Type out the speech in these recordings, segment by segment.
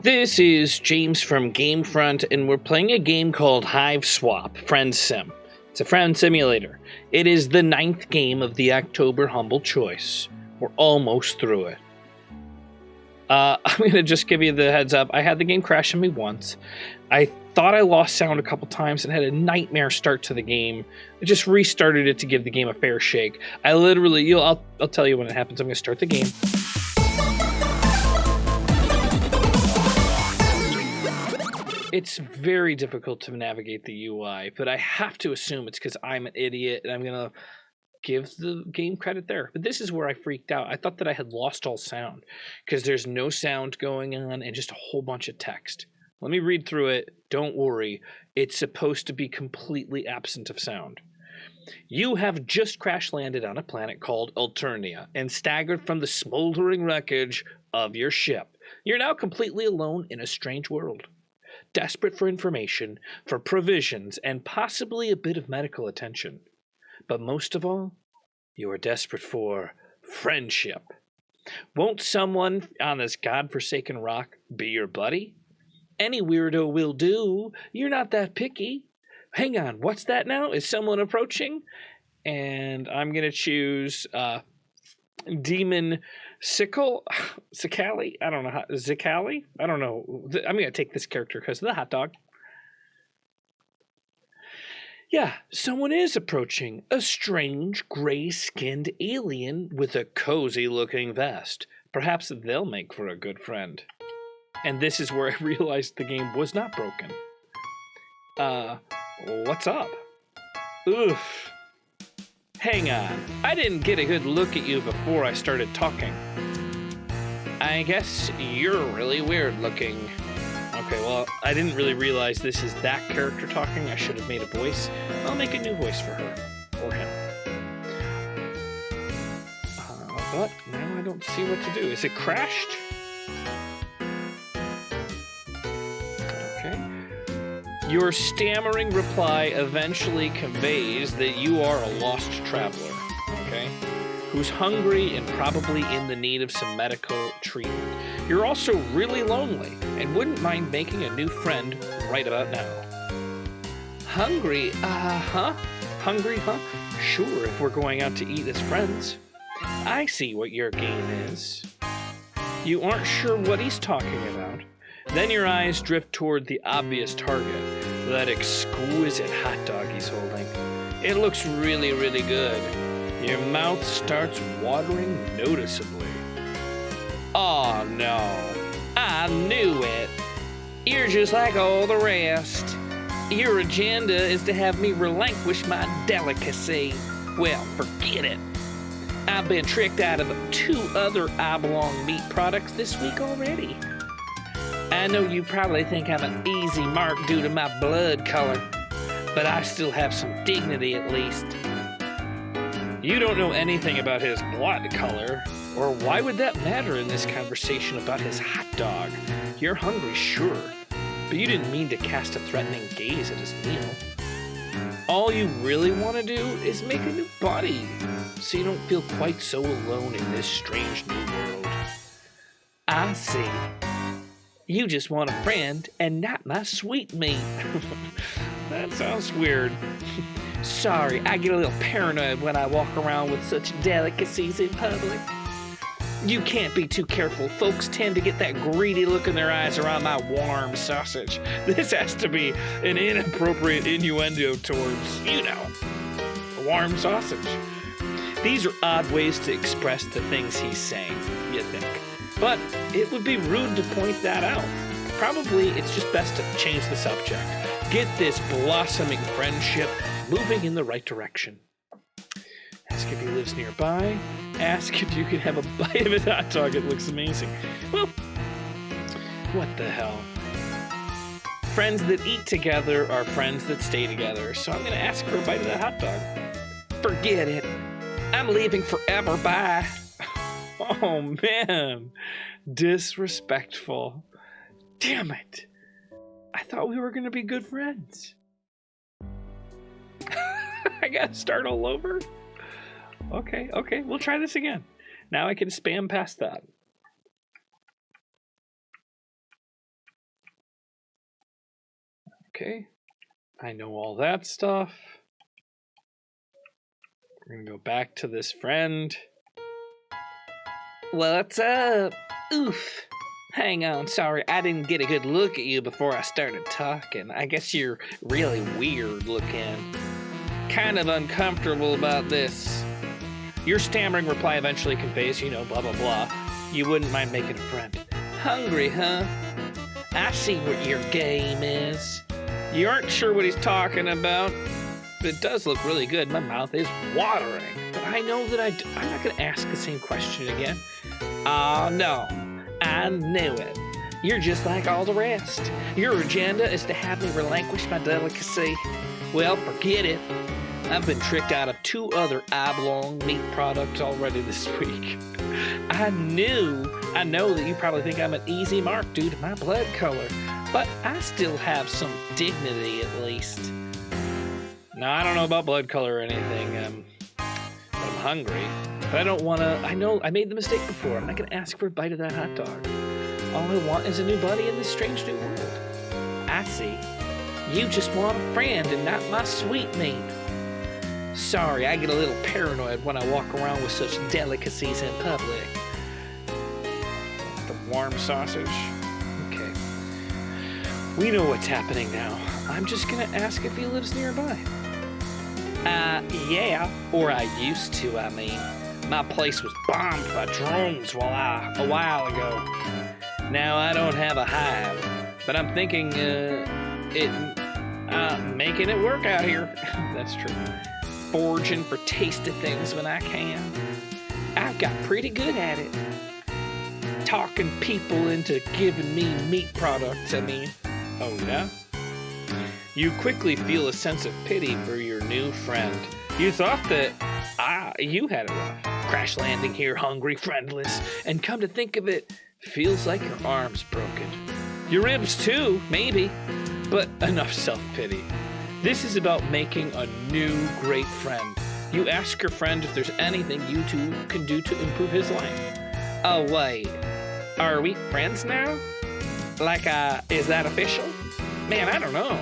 This is James from GameFront, and we're playing a game called Hiveswap Friendsim. It's a friend simulator. It is the 9th game of the October Humble Choice. We're almost through it. I'm going to just give you the heads up. I had the game crash on me once. I thought I lost sound a couple times and had a nightmare start to the game. I just restarted it to give the game a fair shake. I'll tell you when it happens. I'm going to start the game. It's very difficult to navigate the UI, but I have to assume it's because I'm an idiot and I'm going to give the game credit there. But this is where I freaked out. I thought that I had lost all sound because there's no sound going on and just a whole bunch of text. Let me read through it. Don't worry. It's supposed to be completely absent of sound. You have just crash landed on a planet called Alternia and staggered from the smoldering wreckage of your ship. You're now completely alone in a strange world. Desperate for information, for provisions, and possibly a bit of medical attention. But most of all, you are desperate for friendship. Won't someone on this godforsaken rock be your buddy? Any weirdo will do. You're not that picky. Hang on, what's that now? Is someone approaching? And I'm going to choose Demon Zicali? I don't know. Zicali? I don't know. I'm going to take this character because of the hot dog. Yeah, someone is approaching. A strange, gray-skinned alien with a cozy-looking vest. Perhaps they'll make for a good friend. And this is where I realized the game was not broken. What's up? Oof. Hang on. I didn't get a good look at you before I started talking. I guess you're really weird looking. Okay, well, I didn't really realize this is that character talking. I should have made a voice. I'll make a new voice for her. Or him. But now I don't see what to do. Is it crashed? Okay. Your stammering reply eventually conveys that you are a lost traveler. Okay? Who's hungry and probably in the need of some medical treatment. You're also really lonely and wouldn't mind making a new friend right about now. Hungry? Hungry, huh? Sure, if we're going out to eat as friends. I see what your game is. You aren't sure what he's talking about. Then your eyes drift toward the obvious target, that exquisite hot dog he's holding. It looks really, really good. Your mouth starts watering noticeably. Oh no, I knew it. You're just like all the rest. Your agenda is to have me relinquish my delicacy. Well, forget it. I've been tricked out of 2 other I Belong meat products this week already. I know you probably think I'm an easy mark due to my blood color, but I still have some dignity at least. You don't know anything about his blood color, or why would that matter in this conversation about his hot dog? You're hungry, sure, but you didn't mean to cast a threatening gaze at his meal. All you really want to do is make a new buddy, so you don't feel quite so alone in this strange new world. I see. You just want a friend and not my sweetmeat. That sounds weird. Sorry, I get a little paranoid when I walk around with such delicacies in public. You can't be too careful. Folks tend to get that greedy look in their eyes around my warm sausage. This has to be an inappropriate innuendo towards, a warm sausage. These are odd ways to express the things he's saying, you think. But it would be rude to point that out. Probably it's just best to change the subject. Get this blossoming friendship moving in the right direction. Ask if he lives nearby. Ask if you can have a bite of his hot dog. It looks amazing. Well, what the hell? Friends that eat together are friends that stay together. So I'm going to ask for a bite of that hot dog. Forget it. I'm leaving forever. Bye. Oh, man. Disrespectful. Damn it. I thought we were going to be good friends. I gotta start all over? Okay, we'll try this again. Now I can spam past that. Okay. I know all that stuff. We're gonna go back to this friend. What's up? Oof. Hang on, sorry, I didn't get a good look at you before I started talking. I guess you're really weird looking. Kind of uncomfortable about this. Your stammering reply eventually conveys, blah, blah, blah. You wouldn't mind making a friend. Hungry, huh? I see what your game is. You aren't sure what he's talking about, but it does look really good. My mouth is watering. But I know that I'm not going to ask the same question again. Oh, no. I knew it. You're just like all the rest. Your agenda is to have me relinquish my delicacy. Well, forget it. I've been tricked out of 2 other oblong meat products already this week. I know that you probably think I'm an easy mark due to my blood color, but I still have some dignity at least. No, I don't know about blood color or anything. But I'm hungry. But I don't want to. I know I made the mistake before. I'm not going to ask for a bite of that hot dog. All I want is a new buddy in this strange new world. I see. You just want a friend and not my sweetmeat. Sorry, I get a little paranoid when I walk around with such delicacies in public. The warm sausage. Okay. We know what's happening now. I'm just going to ask if he lives nearby. Yeah. Or I used to, I mean. My place was bombed by drones a while ago. Now I don't have a hive, but I'm thinking making it work out here. That's true. Foraging for tasty things when I can. I've got pretty good at it. Talking people into giving me meat products, I mean. Oh, yeah? You quickly feel a sense of pity for your new friend. You thought that you had it rough. Crash landing here, hungry, friendless, and come to think of it, feels like your arm's broken. Your ribs too, maybe. But enough self-pity. This is about making a new great friend. You ask your friend if there's anything you two can do to improve his life. Oh, wait. Are we friends now? Like, is that official? Man, I don't know.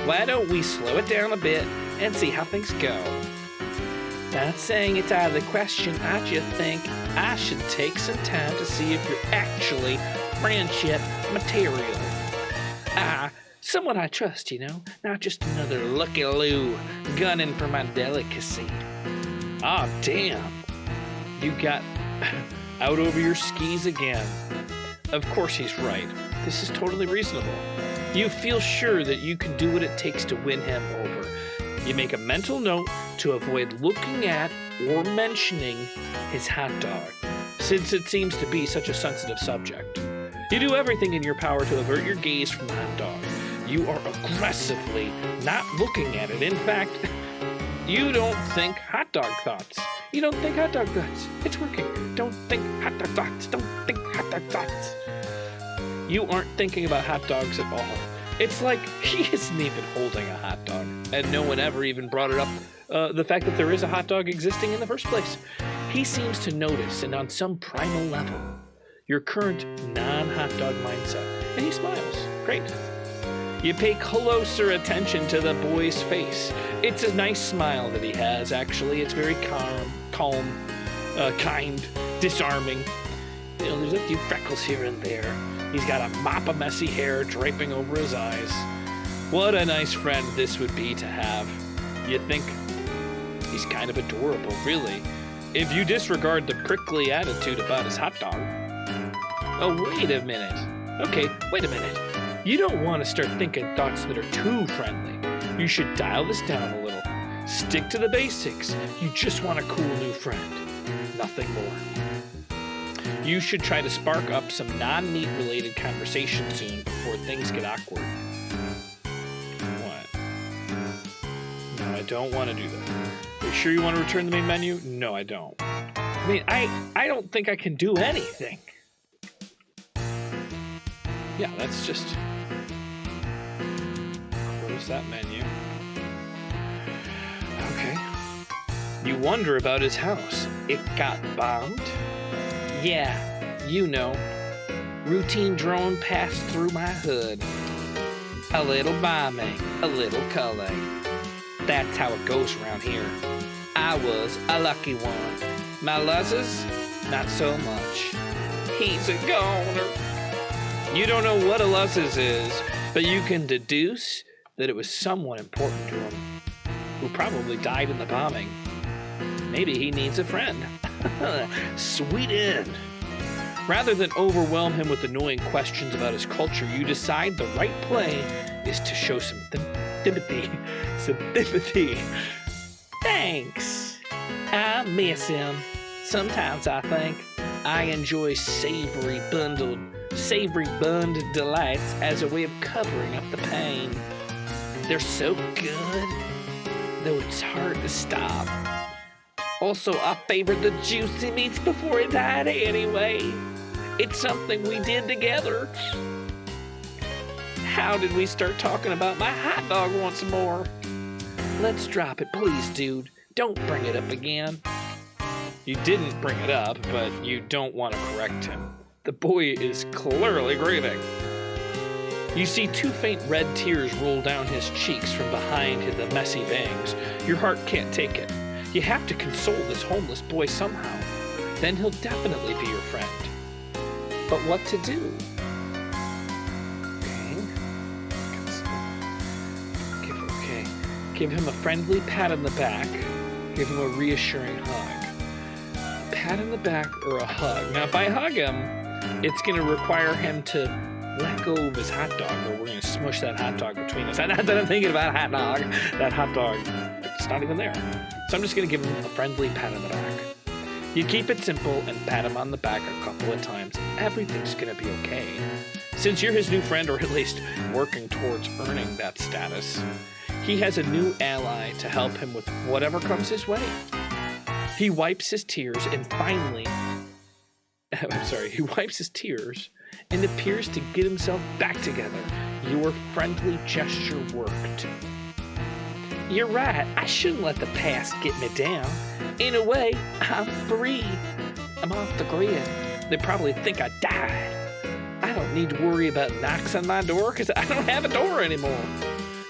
Why don't we slow it down a bit and see how things go? Not saying it's out of the question, I just think I should take some time to see if you're actually friendship material. Someone I trust, not just another looky-loo gunning for my delicacy. Ah, damn. You got out over your skis again. Of course he's right. This is totally reasonable. You feel sure that you can do what it takes to win him over. You make a mental note to avoid looking at or mentioning his hot dog, since it seems to be such a sensitive subject. You do everything in your power to avert your gaze from the hot dog. You are aggressively not looking at it. In fact, you don't think hot dog thoughts. You don't think hot dog thoughts. It's working. Don't think hot dog thoughts. Don't think hot dog thoughts. You aren't thinking about hot dogs at all. It's like he isn't even holding a hot dog, and no one ever even brought it up, the fact that there is a hot dog existing in the first place. He seems to notice, and on some primal level, your current non-hot dog mindset, and he smiles. Great. You pay closer attention to the boy's face. It's a nice smile that he has, actually. It's very calm, kind, disarming. There's a few freckles here and there. He's got a mop of messy hair draping over his eyes. What a nice friend this would be to have. You think he's kind of adorable, really, if you disregard the prickly attitude about his hot dog. Oh, wait a minute. Okay, wait a minute. You don't want to start thinking thoughts that are too friendly. You should dial this down a little. Stick to the basics. You just want a cool new friend. Nothing more. You should try to spark up some non-meat related conversation soon before things get awkward. What? No, I don't want to do that. Are you sure you want to return the main menu? No, I don't. I mean, I don't think I can do anything. Yeah, that's just... close that menu. Okay. You wonder about his house. It got bombed? Yeah, routine drone passed through my hood. a little bombing, a little culling. That's how it goes around here. I was a lucky one. My losses, not so much. He's a goner. You don't know what a losses is, but you can deduce that it was someone important to him, who probably died in the bombing. Maybe he needs a friend. Sweet end. Rather than overwhelm him with annoying questions about his culture, you decide the right play is to show some sympathy. Thanks. I miss him. Sometimes I think I enjoy savory bundled delights as a way of covering up the pain. They're so good, though it's hard to stop. Also, I favored the juicy meats before he died anyway. It's something we did together. How did we start talking about my hot dog once more? Let's drop it, please, dude. Don't bring it up again. You didn't bring it up, but you don't want to correct him. The boy is clearly grieving. You see 2 faint red tears roll down his cheeks from behind the messy bangs. Your heart can't take it. You have to console this homeless boy somehow. Then he'll definitely be your friend. But what to do? Okay. Give him a friendly pat on the back. Give him a reassuring hug. Pat on the back or a hug. Now, if I hug him, it's going to require him to let go of his hot dog, or we're going to smush that hot dog between us. Not that I'm thinking about hot dog. That hot dog, it's not even there. So I'm just going to give him a friendly pat on the back. You keep it simple and pat him on the back a couple of times. Everything's going to be okay. Since you're his new friend, or at least working towards earning that status, he has a new ally to help him with whatever comes his way. He wipes his tears and finally... he wipes his tears and appears to get himself back together. Your friendly gesture worked. You're right, I shouldn't let the past get me down. In a way, I'm free. I'm off the grid. They probably think I died. I don't need to worry about knocks on my door because I don't have a door anymore.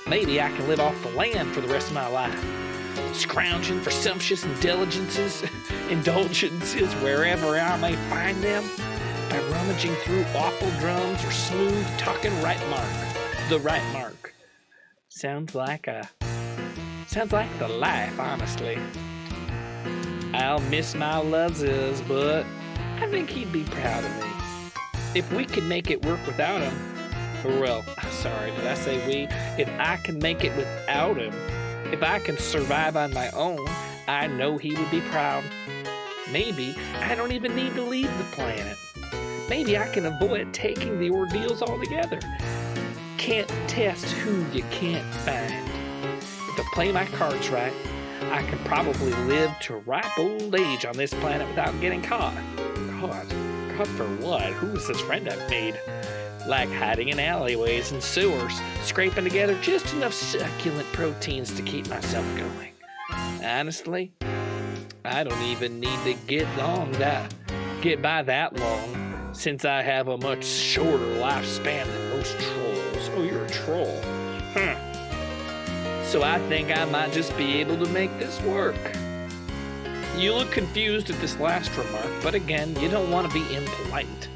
Maybe I can live off the land for the rest of my life, scrounging for sumptuous indulgences wherever I may find them, by rummaging through awful drums or smooth talking the right mark. Sounds like the life, honestly. I'll miss my losses, but I think he'd be proud of me. If we could make it work without him, did I say we? If I can make it without him, if I can survive on my own, I know he would be proud. Maybe I don't even need to leave the planet. Maybe I can avoid taking the ordeals altogether. Can't test who you can't find. If I play my cards right, I can probably live to ripe old age on this planet without getting caught. Caught for what? Who is this friend I've made? Like hiding in alleyways and sewers, scraping together just enough succulent proteins to keep myself going. Honestly, I don't even need to get by that long, since I have a much shorter lifespan than most trolls. Oh, you're a troll. So I think I might just be able to make this work. You look confused at this last remark, but again, you don't want to be impolite.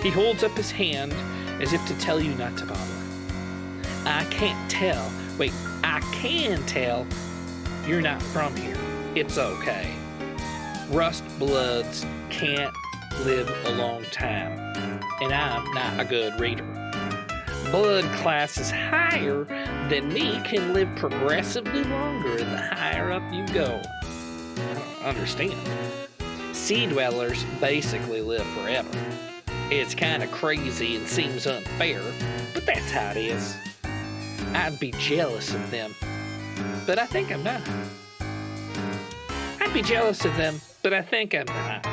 He holds up his hand as if to tell you not to bother. I can tell you're not from here. It's okay. Rust bloods can't live a long time, and I'm not a good reader. Blood classes higher than me can live progressively longer the higher up you go. I don't understand. Sea dwellers basically live forever. It's kind of crazy and seems unfair, but that's how it is. I'd be jealous of them, but I think I'm not. I'd be jealous of them, but I think I'm not.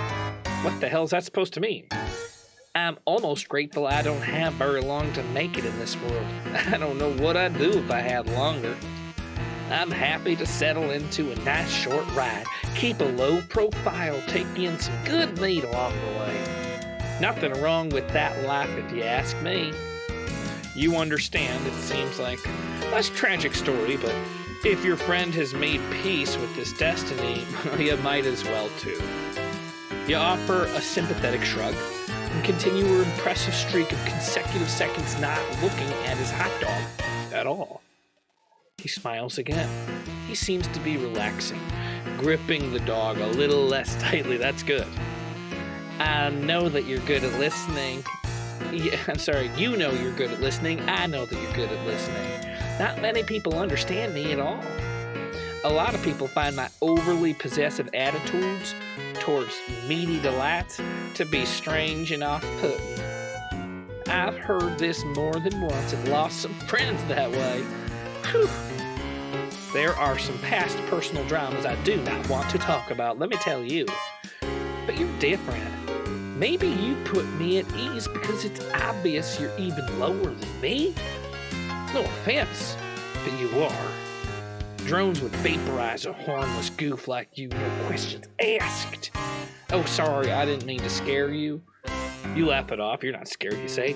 What the hell is that supposed to mean? I'm almost grateful I don't have very long to make it in this world. I don't know what I'd do if I had longer. I'm happy to settle into a nice short ride, keep a low profile, take in some good meat along the way. Nothing wrong with that life if you ask me. You understand it seems like a less tragic story, but if your friend has made peace with this destiny, you might as well too. You offer a sympathetic shrug and continue your impressive streak of consecutive seconds not looking at his hot dog at all. He smiles again. He seems to be relaxing, gripping the dog a little less tightly. That's good. I know that you're good at listening. Yeah, I'm sorry, you know you're good at listening. I know that you're good at listening. Not many people understand me at all. A lot of people find my overly possessive attitudes towards meaty delights to be strange and off-putting. I've heard this more than once and lost some friends that way. Whew. There are some past personal dramas I do not want to talk about, let me tell you. But you're different. Maybe you put me at ease because it's obvious you're even lower than me? No offense, but you are. Drones would vaporize a hornless goof like you, no questions asked. Oh, sorry, I didn't mean to scare you. You laugh it off, you're not scared, you say.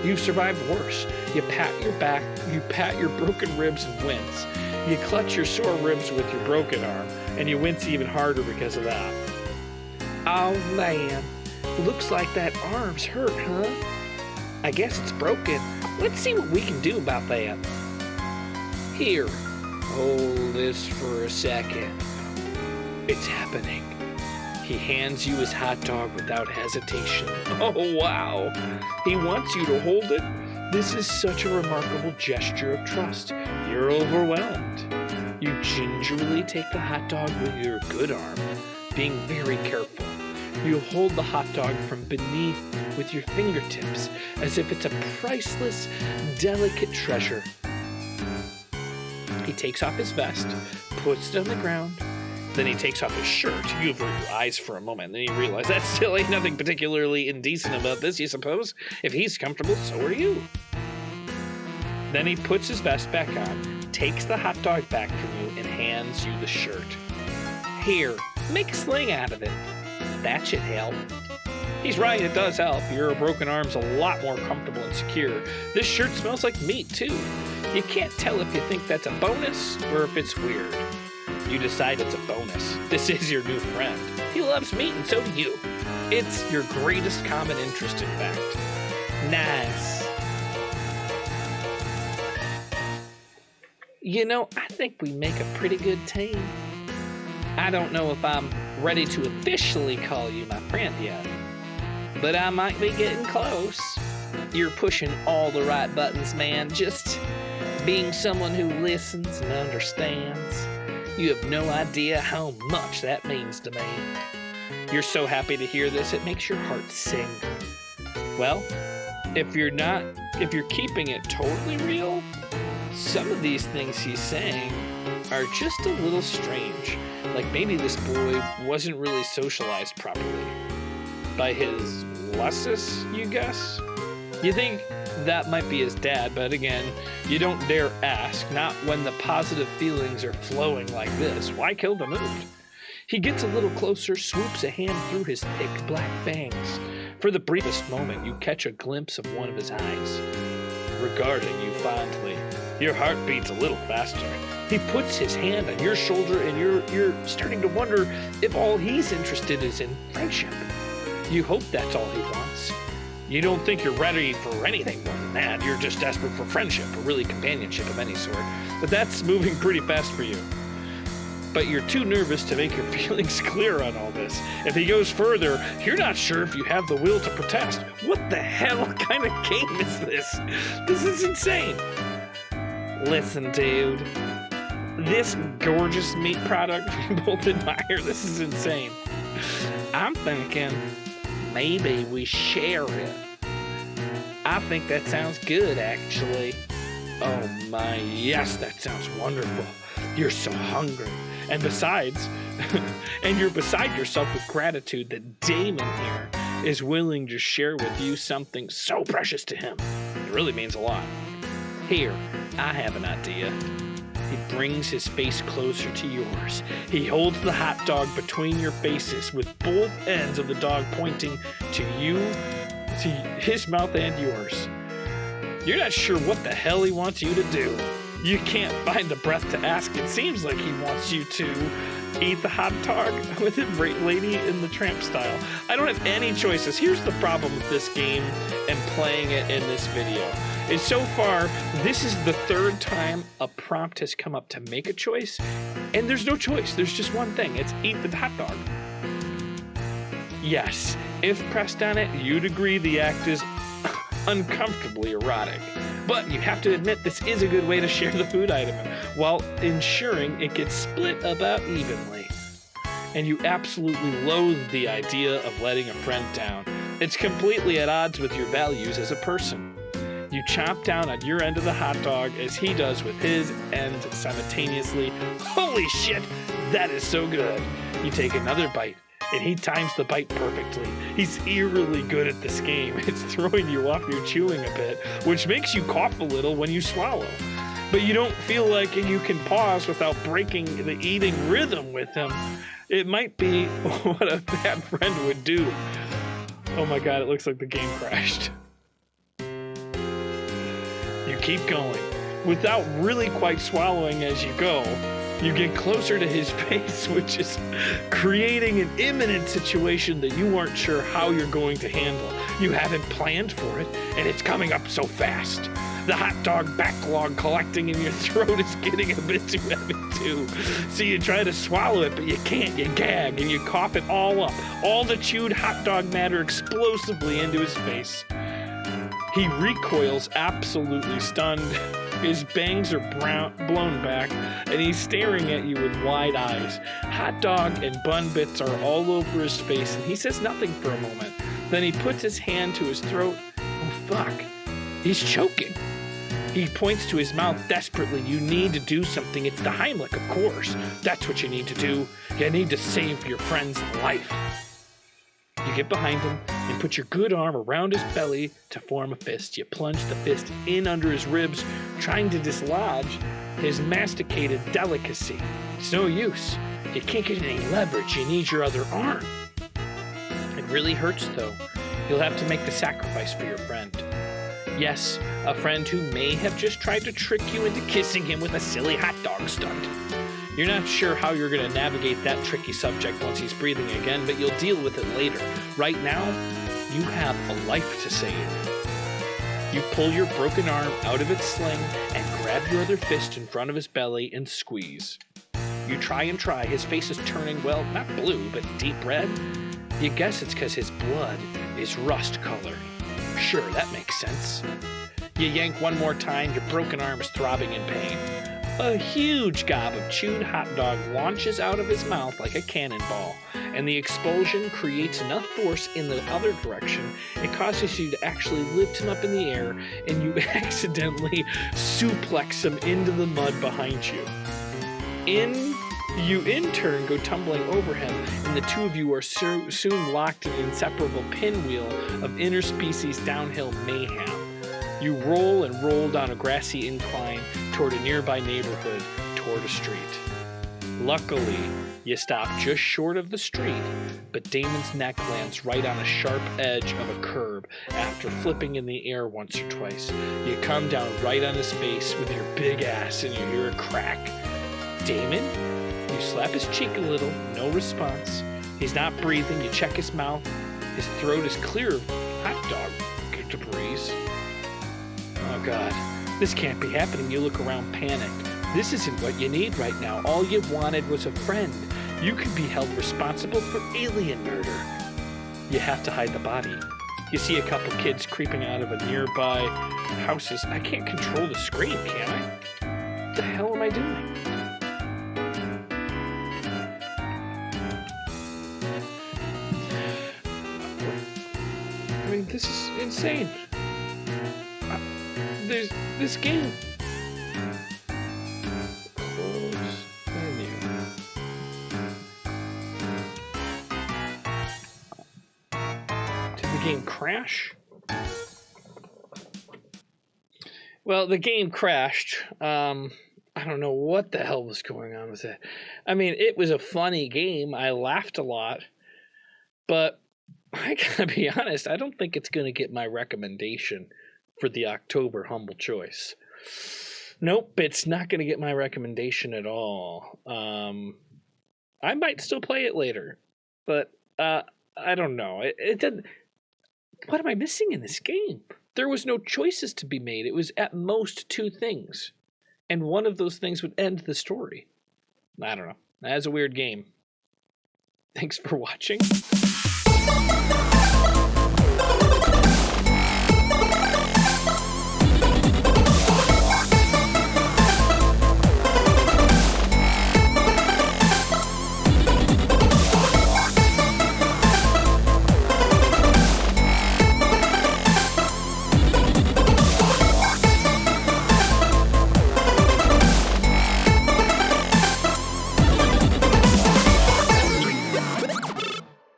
You've survived worse. You pat your back, you pat your broken ribs and wince. You clutch your sore ribs with your broken arm, and you wince even harder because of that. Oh man, looks like that arm's hurt, huh? I guess it's broken. Let's see what we can do about that. Here, hold this for a second. It's happening. He hands you his hot dog without hesitation. Oh, wow. He wants you to hold it? This is such a remarkable gesture of trust. You're overwhelmed. You gingerly take the hot dog with your good arm, being very careful. You hold the hot dog from beneath with your fingertips as if it's a priceless, delicate treasure. He takes off his vest, puts it on the ground, then he takes off his shirt. You avert your eyes for a moment, then you realize that still ain't nothing particularly indecent about this, you suppose? If he's comfortable, so are you. Then he puts his vest back on, takes the hot dog back from you, and hands you the shirt. Here, make a sling out of it. That should help. He's right, it does help. Your broken arm's a lot more comfortable and secure. This shirt smells like meat, too. You can't tell if you think that's a bonus or if it's weird. You decide it's a bonus. This is your new friend. He loves meat and so do you. It's your greatest common interest, in fact. Nice. You know, I think we make a pretty good team. I don't know if I'm ready to officially call you my friend yet, but I might be getting close. You're pushing all the right buttons, man. Just being someone who listens and understands. You have no idea how much that means to me. You're so happy to hear this, it makes your heart sing. Well, if you're keeping it totally real, some of these things he's saying are just a little strange. Like maybe this boy wasn't really socialized properly by his Lussus, you guess? You think that might be his dad, but again, you don't dare ask, not when the positive feelings are flowing like this. Why kill the mood? He gets a little closer, swoops a hand through his thick black fangs. For the briefest moment, you catch a glimpse of one of his eyes, regarding you fondly. Your heart beats a little faster. He puts his hand on your shoulder and you're starting to wonder if all he's interested is in friendship. You hope that's all he wants. You don't think you're ready for anything more than that. You're just desperate for friendship, or really companionship of any sort. But that's moving pretty fast for you. But you're too nervous to make your feelings clear on all this. If he goes further, you're not sure if you have the will to protest. What the hell kind of game is this? This is insane. Listen, dude. This gorgeous meat product we both admire, this is insane. I'm thinking maybe we share it. I think that sounds good, actually. Oh my, yes, that sounds wonderful. You're so hungry. And besides, and you're beside yourself with gratitude that Damon here is willing to share with you something so precious to him. It really means a lot. Here, I have an idea. He brings his face closer to yours. He holds the hot dog between your faces with both ends of the dog pointing to you, to his mouth and yours. You're not sure what the hell he wants you to do. You can't find the breath to ask. It seems like he wants you to eat the hot dog with a Lady in the Tramp style. I don't have any choices. Here's the problem with this game and playing it in this video. Is so far, this is the third time a prompt has come up to make a choice, and there's no choice. There's just one thing. It's eat the hot dog. Yes, if pressed on it, you'd agree the act is uncomfortably erotic. But you have to admit this is a good way to share the food item while ensuring it gets split about evenly. And you absolutely loathe the idea of letting a friend down. It's completely at odds with your values as a person. You chomp down on your end of the hot dog as he does with his end simultaneously. Holy shit, that is so good. You take another bite, and he times the bite perfectly. He's eerily good at this game. It's throwing you off your chewing a bit, which makes you cough a little when you swallow. But you don't feel like you can pause without breaking the eating rhythm with him. It might be what a bad friend would do. Oh my god, it looks like the game crashed. You keep going. Without really quite swallowing as you go, you get closer to his face, which is creating an imminent situation that you aren't sure how you're going to handle. You haven't planned for it, and it's coming up so fast. The hot dog backlog collecting in your throat is getting a bit too heavy too. So you try to swallow it, but you can't. You gag, and you cough it all up. All the chewed hot dog matter explosively into his face. He recoils, absolutely stunned. His bangs are blown back, and he's staring at you with wide eyes. Hot dog and bun bits are all over his face, and he says nothing for a moment. Then he puts his hand to his throat. Oh, fuck. He's choking. He points to his mouth desperately. You need to do something. It's the Heimlich, of course. That's what you need to do. You need to save your friend's life. You get behind him and put your good arm around his belly to form a fist. You plunge the fist in under his ribs, trying to dislodge his masticated delicacy. It's no use. You can't get any leverage. You need your other arm. It really hurts, though. You'll have to make the sacrifice for your friend. Yes, a friend who may have just tried to trick you into kissing him with a silly hot dog stunt. You're not sure how you're going to navigate that tricky subject once he's breathing again, but you'll deal with it later. Right now, you have a life to save. You pull your broken arm out of its sling and grab your other fist in front of his belly and squeeze. You try and try. His face is turning, well, not blue, but deep red. You guess it's because his blood is rust colored. Sure, that makes sense. You yank one more time, your broken arm is throbbing in pain. A huge gob of chewed hot dog launches out of his mouth like a cannonball, and the explosion creates enough force in the other direction, it causes you to actually lift him up in the air, and you accidentally suplex him into the mud behind you. You in turn go tumbling over him, and the two of you are soon locked in an inseparable pinwheel of interspecies downhill mayhem. You roll and roll down a grassy incline toward a nearby neighborhood, toward a street. Luckily, you stop just short of the street, but Damon's neck lands right on a sharp edge of a curb after flipping in the air once or twice. You come down right on his face with your big ass, and you hear a crack. Damon? You slap his cheek a little, no response. He's not breathing. You check his mouth. His throat is clear of hot dog debris. Oh God, this can't be happening. You look around panicked. This isn't what you need right now. All you wanted was a friend. You could be held responsible for alien murder. You have to hide the body. You see a couple kids creeping out of a nearby houses. I can't control the screen, can I? What the hell am I doing? I mean, this is insane. There's this game. Close menu. Did the game crash? Well, the game crashed. I don't know what the hell was going on with it. I mean, it was a funny game. I laughed a lot. But I gotta be honest, I don't think it's going to get my recommendation for the October humble choice. Nope, it's not going to get my recommendation at all. I might still play it later, but I don't know. It didn't. What am I missing in this game? There was no choices to be made. It was at most 2 things, and one of those things would end the story. I don't know. That's a weird game. Thanks for watching.